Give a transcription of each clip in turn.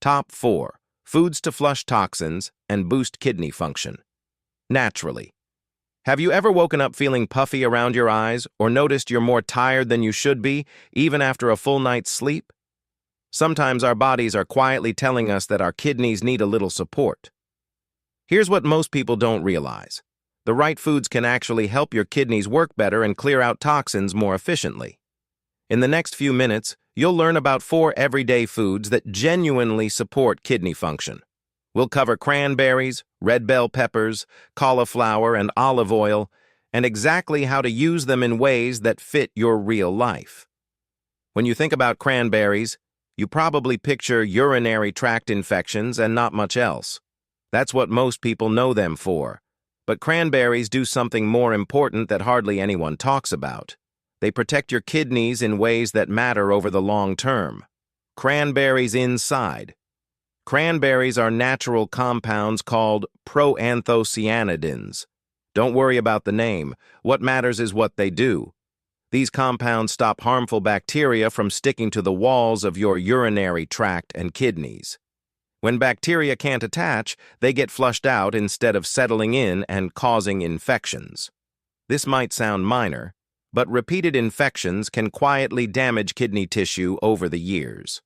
Top 4. Foods to flush toxins and boost kidney function. Naturally. Have you ever woken up feeling puffy around your eyes or noticed you're more tired than you should be, even after a full night's sleep? Sometimes our bodies are quietly telling us that our kidneys need a little support. Here's what most people don't realize. The right foods can actually help your kidneys work better and clear out toxins more efficiently. In the next few minutes, you'll learn about 4 everyday foods that genuinely support kidney function. We'll cover cranberries, red bell peppers, cauliflower, and olive oil, and exactly how to use them in ways that fit your real life. When you think about cranberries, you probably picture urinary tract infections and not much else. That's what most people know them for. But cranberries do something more important that hardly anyone talks about. They protect your kidneys in ways that matter over the long term. Cranberries inside. Cranberries are natural compounds called proanthocyanidins. Don't worry about the name. What matters is what they do. These compounds stop harmful bacteria from sticking to the walls of your urinary tract and kidneys. When bacteria can't attach, they get flushed out instead of settling in and causing infections. This might sound minor, but repeated infections can quietly damage kidney tissue over the years.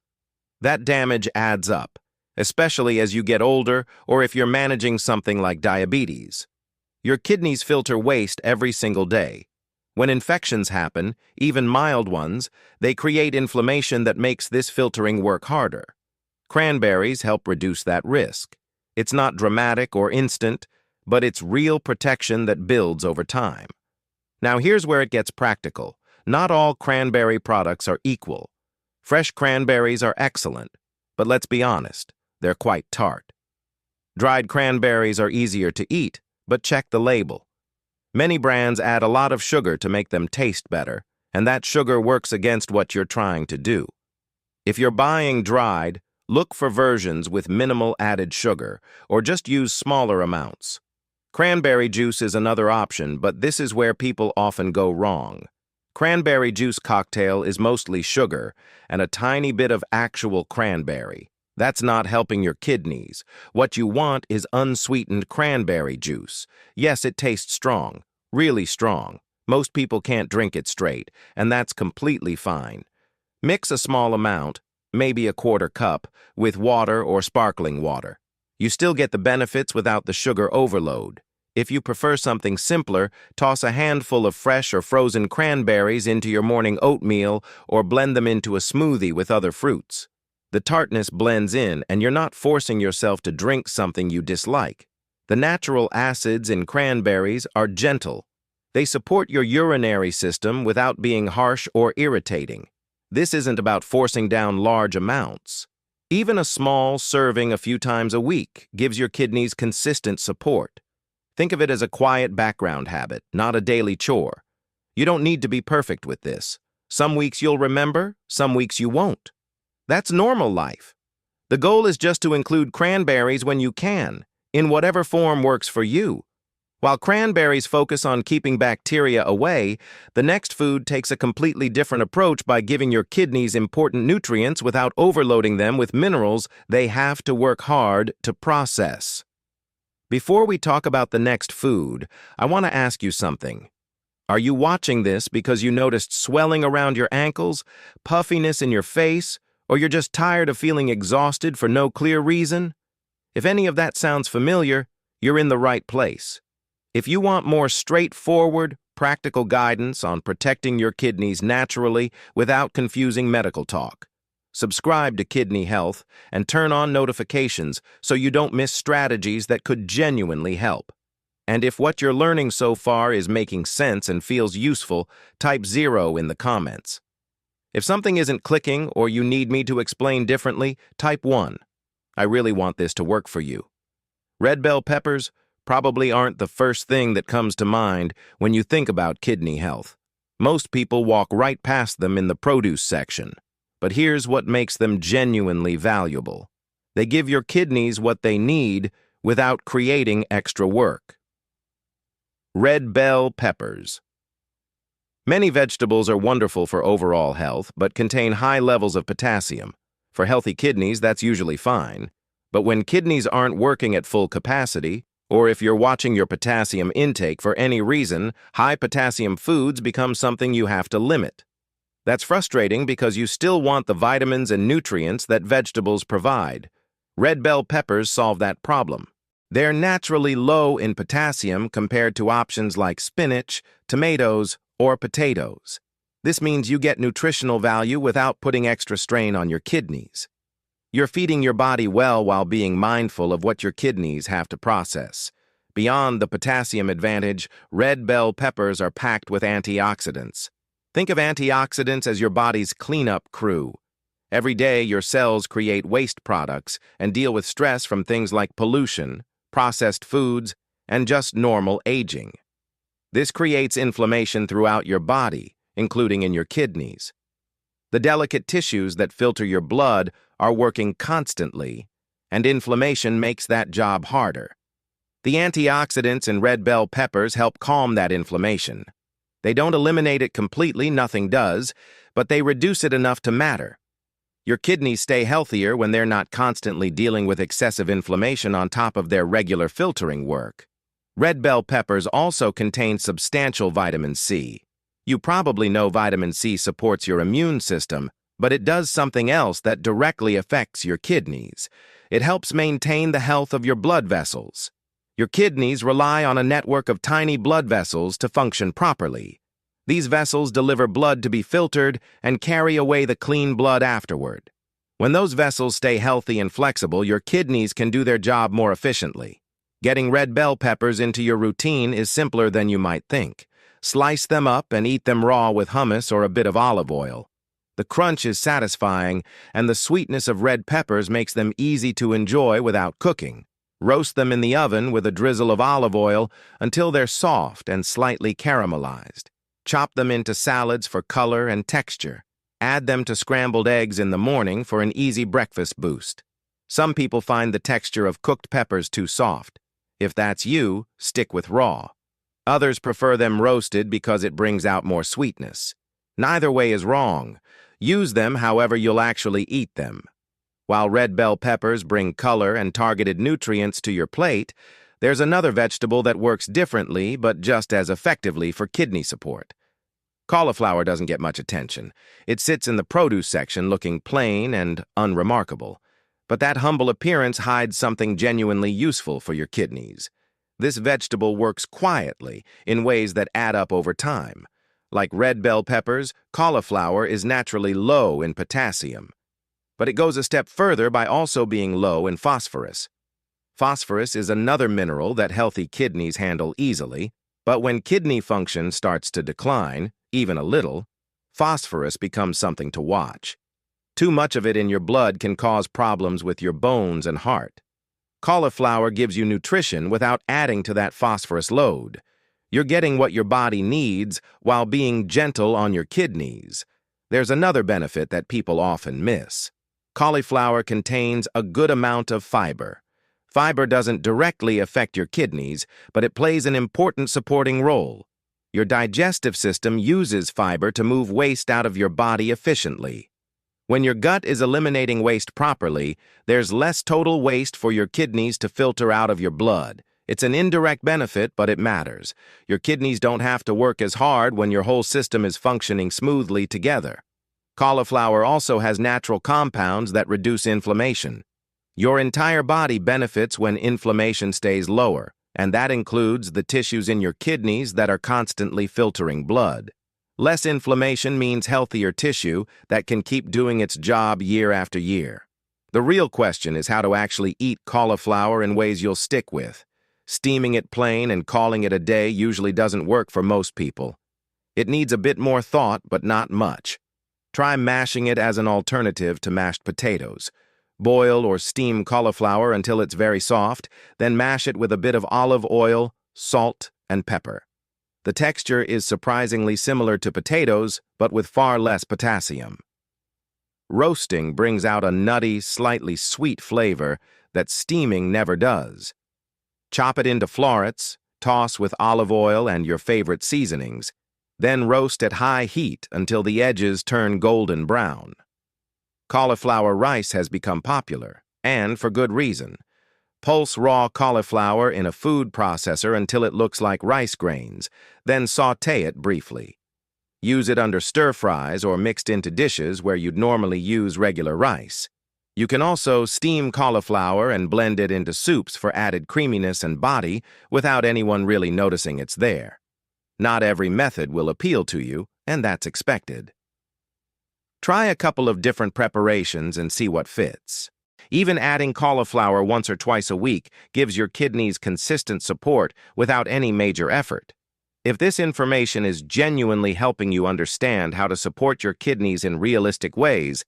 That damage adds up, especially as you get older or if you're managing something like diabetes. Your kidneys filter waste every single day. When infections happen, even mild ones, they create inflammation that makes this filtering work harder. Cranberries help reduce that risk. It's not dramatic or instant, but it's real protection that builds over time. Now here's where it gets practical. Not all cranberry products are equal. Fresh cranberries are excellent, but let's be honest, they're quite tart. Dried cranberries are easier to eat, but check the label. Many brands add a lot of sugar to make them taste better, and that sugar works against what you're trying to do. If you're buying dried, look for versions with minimal added sugar, or just use smaller amounts. Cranberry juice is another option, but this is where people often go wrong. Cranberry juice cocktail is mostly sugar and a tiny bit of actual cranberry. That's not helping your kidneys. What you want is unsweetened cranberry juice. Yes, it tastes strong, really strong. Most people can't drink it straight, and that's completely fine. Mix a small amount, maybe a quarter cup, with water or sparkling water. You still get the benefits without the sugar overload. If you prefer something simpler, toss a handful of fresh or frozen cranberries into your morning oatmeal or blend them into a smoothie with other fruits. The tartness blends in, and you're not forcing yourself to drink something you dislike. The natural acids in cranberries are gentle. They support your urinary system without being harsh or irritating. This isn't about forcing down large amounts. Even a small serving a few times a week gives your kidneys consistent support. Think of it as a quiet background habit, not a daily chore. You don't need to be perfect with this. Some weeks you'll remember, some weeks you won't. That's normal life. The goal is just to include cranberries when you can, in whatever form works for you. While cranberries focus on keeping bacteria away, the next food takes a completely different approach by giving your kidneys important nutrients without overloading them with minerals they have to work hard to process. Before we talk about the next food, I want to ask you something. Are you watching this because you noticed swelling around your ankles, puffiness in your face, or you're just tired of feeling exhausted for no clear reason? If any of that sounds familiar, you're in the right place. If you want more straightforward, practical guidance on protecting your kidneys naturally without confusing medical talk, subscribe to Kidney Health and turn on notifications so you don't miss strategies that could genuinely help. And if what you're learning so far is making sense and feels useful, type 0 in the comments. If something isn't clicking or you need me to explain differently, type 1. I really want this to work for you. Red bell peppers probably aren't the first thing that comes to mind when you think about kidney health. Most people walk right past them in the produce section. But here's what makes them genuinely valuable. They give your kidneys what they need without creating extra work. Red bell peppers. Many vegetables are wonderful for overall health, but contain high levels of potassium. For healthy kidneys, that's usually fine. But when kidneys aren't working at full capacity, or if you're watching your potassium intake for any reason, high potassium foods become something you have to limit. That's frustrating because you still want the vitamins and nutrients that vegetables provide. Red bell peppers solve that problem. They're naturally low in potassium compared to options like spinach, tomatoes, or potatoes. This means you get nutritional value without putting extra strain on your kidneys. You're feeding your body well while being mindful of what your kidneys have to process. Beyond the potassium advantage, red bell peppers are packed with antioxidants. Think of antioxidants as your body's cleanup crew. Every day, your cells create waste products and deal with stress from things like pollution, processed foods, and just normal aging. This creates inflammation throughout your body, including in your kidneys. The delicate tissues that filter your blood are working constantly, and inflammation makes that job harder. The antioxidants in red bell peppers help calm that inflammation. They don't eliminate it completely, nothing does, but they reduce it enough to matter. Your kidneys stay healthier when they're not constantly dealing with excessive inflammation on top of their regular filtering work. Red bell peppers also contain substantial vitamin C. You probably know vitamin C supports your immune system, but it does something else that directly affects your kidneys. It helps maintain the health of your blood vessels. Your kidneys rely on a network of tiny blood vessels to function properly. These vessels deliver blood to be filtered and carry away the clean blood afterward. When those vessels stay healthy and flexible, your kidneys can do their job more efficiently. Getting red bell peppers into your routine is simpler than you might think. Slice them up and eat them raw with hummus or a bit of olive oil. The crunch is satisfying, and the sweetness of red peppers makes them easy to enjoy without cooking. Roast them in the oven with a drizzle of olive oil until they're soft and slightly caramelized. Chop them into salads for color and texture. Add them to scrambled eggs in the morning for an easy breakfast boost. Some people find the texture of cooked peppers too soft. If that's you, stick with raw. Others prefer them roasted because it brings out more sweetness. Neither way is wrong. Use them however you'll actually eat them. While red bell peppers bring color and targeted nutrients to your plate, there's another vegetable that works differently but just as effectively for kidney support. Cauliflower doesn't get much attention. It sits in the produce section looking plain and unremarkable. But that humble appearance hides something genuinely useful for your kidneys. This vegetable works quietly in ways that add up over time. Like red bell peppers, cauliflower is naturally low in potassium. But it goes a step further by also being low in phosphorus. Phosphorus is another mineral that healthy kidneys handle easily, but when kidney function starts to decline, even a little, phosphorus becomes something to watch. Too much of it in your blood can cause problems with your bones and heart. Cauliflower gives you nutrition without adding to that phosphorus load. You're getting what your body needs while being gentle on your kidneys. There's another benefit that people often miss. Cauliflower contains a good amount of fiber. Fiber doesn't directly affect your kidneys, but it plays an important supporting role. Your digestive system uses fiber to move waste out of your body efficiently. When your gut is eliminating waste properly, there's less total waste for your kidneys to filter out of your blood. It's an indirect benefit, but it matters. Your kidneys don't have to work as hard when your whole system is functioning smoothly together. Cauliflower also has natural compounds that reduce inflammation. Your entire body benefits when inflammation stays lower, and that includes the tissues in your kidneys that are constantly filtering blood. Less inflammation means healthier tissue that can keep doing its job year after year. The real question is how to actually eat cauliflower in ways you'll stick with. Steaming it plain and calling it a day usually doesn't work for most people. It needs a bit more thought, but not much. Try mashing it as an alternative to mashed potatoes. Boil or steam cauliflower until it's very soft, then mash it with a bit of olive oil, salt, and pepper. The texture is surprisingly similar to potatoes, but with far less potassium. Roasting brings out a nutty, slightly sweet flavor that steaming never does. Chop it into florets, toss with olive oil and your favorite seasonings, then roast at high heat until the edges turn golden brown. Cauliflower rice has become popular, and for good reason. Pulse raw cauliflower in a food processor until it looks like rice grains, then saute it briefly. Use it under stir-fries or mixed into dishes where you'd normally use regular rice. You can also steam cauliflower and blend it into soups for added creaminess and body without anyone really noticing it's there. Not every method will appeal to you, and that's expected. Try a couple of different preparations and see what fits. Even adding cauliflower once or twice a week gives your kidneys consistent support without any major effort. If this information is genuinely helping you understand how to support your kidneys in realistic ways,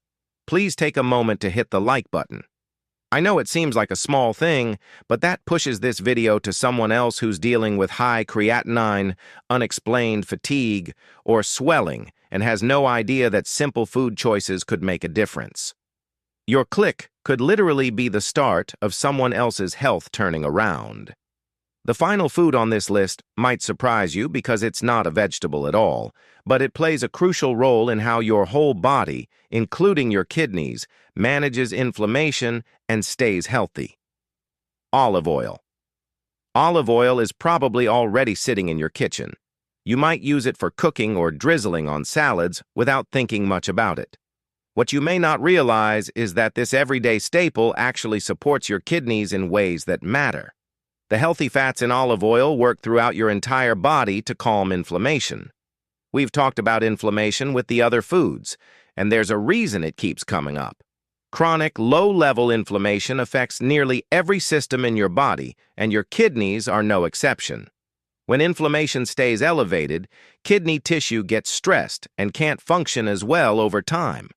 please take a moment to hit the like button. I know it seems like a small thing, but that pushes this video to someone else who's dealing with high creatinine, unexplained fatigue, or swelling and has no idea that simple food choices could make a difference. Your click could literally be the start of someone else's health turning around. The final food on this list might surprise you because it's not a vegetable at all, but it plays a crucial role in how your whole body, including your kidneys, manages inflammation and stays healthy. Olive oil. Olive oil is probably already sitting in your kitchen. You might use it for cooking or drizzling on salads without thinking much about it. What you may not realize is that this everyday staple actually supports your kidneys in ways that matter. The healthy fats in olive oil work throughout your entire body to calm inflammation. We've talked about inflammation with the other foods, and there's a reason it keeps coming up. Chronic, low-level inflammation affects nearly every system in your body, and your kidneys are no exception. When inflammation stays elevated, kidney tissue gets stressed and can't function as well over time.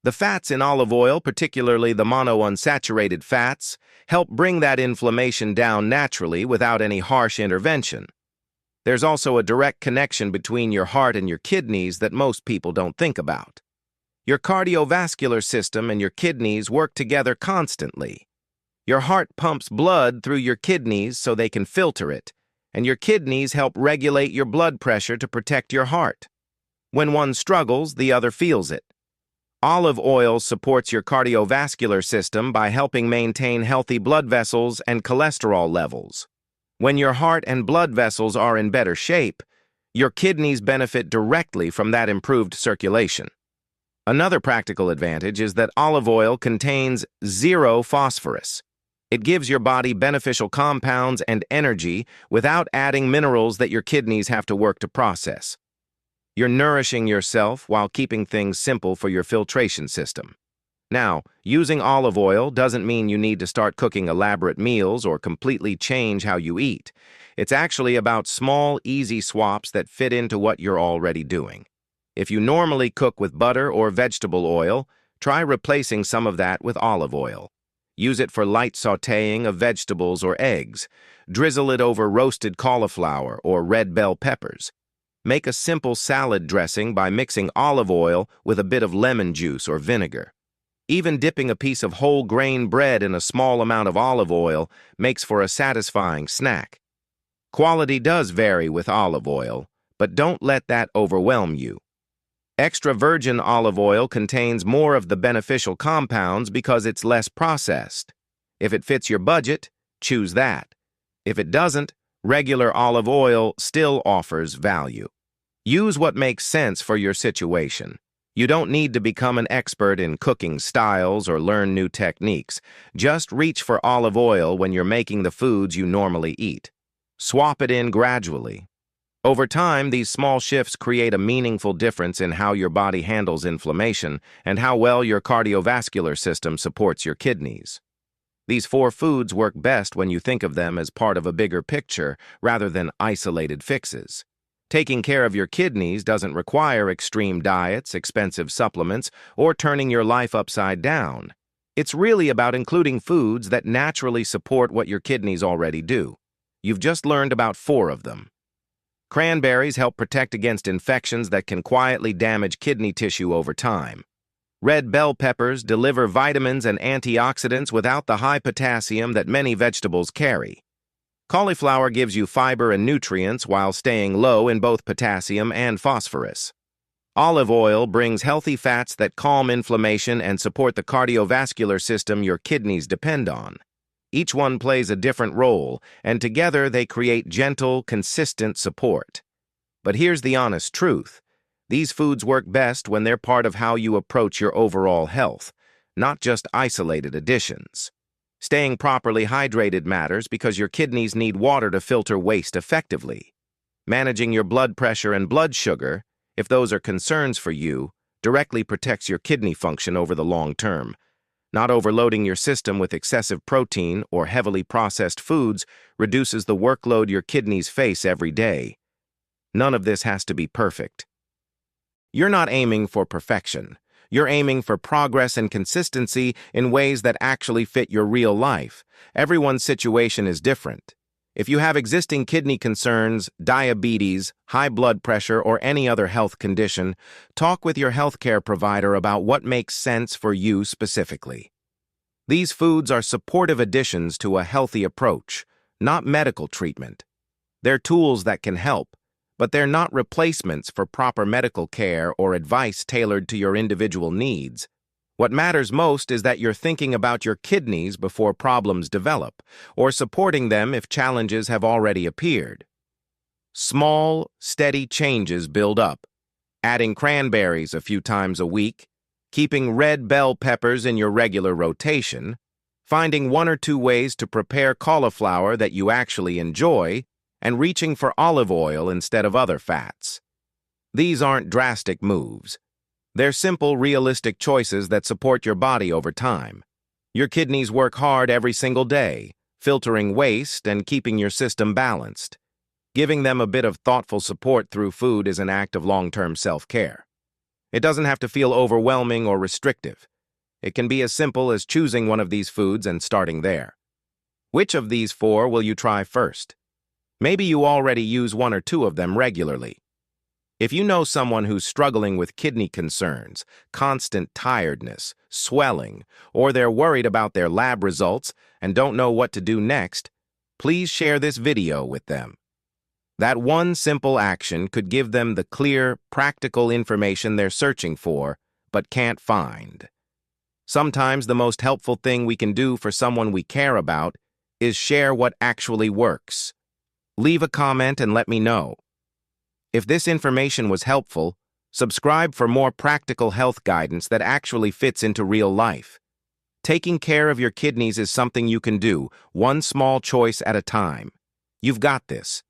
The fats in olive oil, particularly the monounsaturated fats, help bring that inflammation down naturally without any harsh intervention. There's also a direct connection between your heart and your kidneys that most people don't think about. Your cardiovascular system and your kidneys work together constantly. Your heart pumps blood through your kidneys so they can filter it, and your kidneys help regulate your blood pressure to protect your heart. When one struggles, the other feels it. Olive oil supports your cardiovascular system by helping maintain healthy blood vessels and cholesterol levels. When your heart and blood vessels are in better shape, your kidneys benefit directly from that improved circulation. Another practical advantage is that olive oil contains zero phosphorus. It gives your body beneficial compounds and energy without adding minerals that your kidneys have to work to process. You're nourishing yourself while keeping things simple for your filtration system. Now, using olive oil doesn't mean you need to start cooking elaborate meals or completely change how you eat. It's actually about small, easy swaps that fit into what you're already doing. If you normally cook with butter or vegetable oil, try replacing some of that with olive oil. Use it for light sautéing of vegetables or eggs. Drizzle it over roasted cauliflower or red bell peppers. Make a simple salad dressing by mixing olive oil with a bit of lemon juice or vinegar. Even dipping a piece of whole grain bread in a small amount of olive oil makes for a satisfying snack. Quality does vary with olive oil, but don't let that overwhelm you. Extra virgin olive oil contains more of the beneficial compounds because it's less processed. If it fits your budget, choose that. If it doesn't, regular olive oil still offers value. Use what makes sense for your situation. You don't need to become an expert in cooking styles or learn new techniques. Just reach for olive oil when you're making the foods you normally eat. Swap it in gradually. Over time, these small shifts create a meaningful difference in how your body handles inflammation and how well your cardiovascular system supports your kidneys. These 4 foods work best when you think of them as part of a bigger picture rather than isolated fixes. Taking care of your kidneys doesn't require extreme diets, expensive supplements, or turning your life upside down. It's really about including foods that naturally support what your kidneys already do. You've just learned about 4 of them. Cranberries help protect against infections that can quietly damage kidney tissue over time. Red bell peppers deliver vitamins and antioxidants without the high potassium that many vegetables carry. Cauliflower gives you fiber and nutrients while staying low in both potassium and phosphorus. Olive oil brings healthy fats that calm inflammation and support the cardiovascular system your kidneys depend on. Each one plays a different role, and together they create gentle, consistent support. But here's the honest truth. These foods work best when they're part of how you approach your overall health, not just isolated additions. Staying properly hydrated matters because your kidneys need water to filter waste effectively. Managing your blood pressure and blood sugar, if those are concerns for you, directly protects your kidney function over the long term. Not overloading your system with excessive protein or heavily processed foods reduces the workload your kidneys face every day. None of this has to be perfect. You're not aiming for perfection. You're aiming for progress and consistency in ways that actually fit your real life. Everyone's situation is different. If you have existing kidney concerns, diabetes, high blood pressure, or any other health condition, talk with your healthcare provider about what makes sense for you specifically. These foods are supportive additions to a healthy approach, not medical treatment. They're tools that can help, but they're not replacements for proper medical care or advice tailored to your individual needs. What matters most is that you're thinking about your kidneys before problems develop, or supporting them if challenges have already appeared. Small, steady changes build up. Adding cranberries a few times a week, keeping red bell peppers in your regular rotation, finding 1 or 2 ways to prepare cauliflower that you actually enjoy, and reaching for olive oil instead of other fats. These aren't drastic moves. They're simple, realistic choices that support your body over time. Your kidneys work hard every single day, filtering waste and keeping your system balanced. Giving them a bit of thoughtful support through food is an act of long-term self-care. It doesn't have to feel overwhelming or restrictive. It can be as simple as choosing one of these foods and starting there. Which of these 4 will you try first? Maybe you already use 1 or 2 of them regularly. If you know someone who's struggling with kidney concerns, constant tiredness, swelling, or they're worried about their lab results and don't know what to do next, please share this video with them. That one simple action could give them the clear, practical information they're searching for, but can't find. Sometimes the most helpful thing we can do for someone we care about is share what actually works. Leave a comment and let me know. If this information was helpful, subscribe for more practical health guidance that actually fits into real life. Taking care of your kidneys is something you can do, one small choice at a time. You've got this.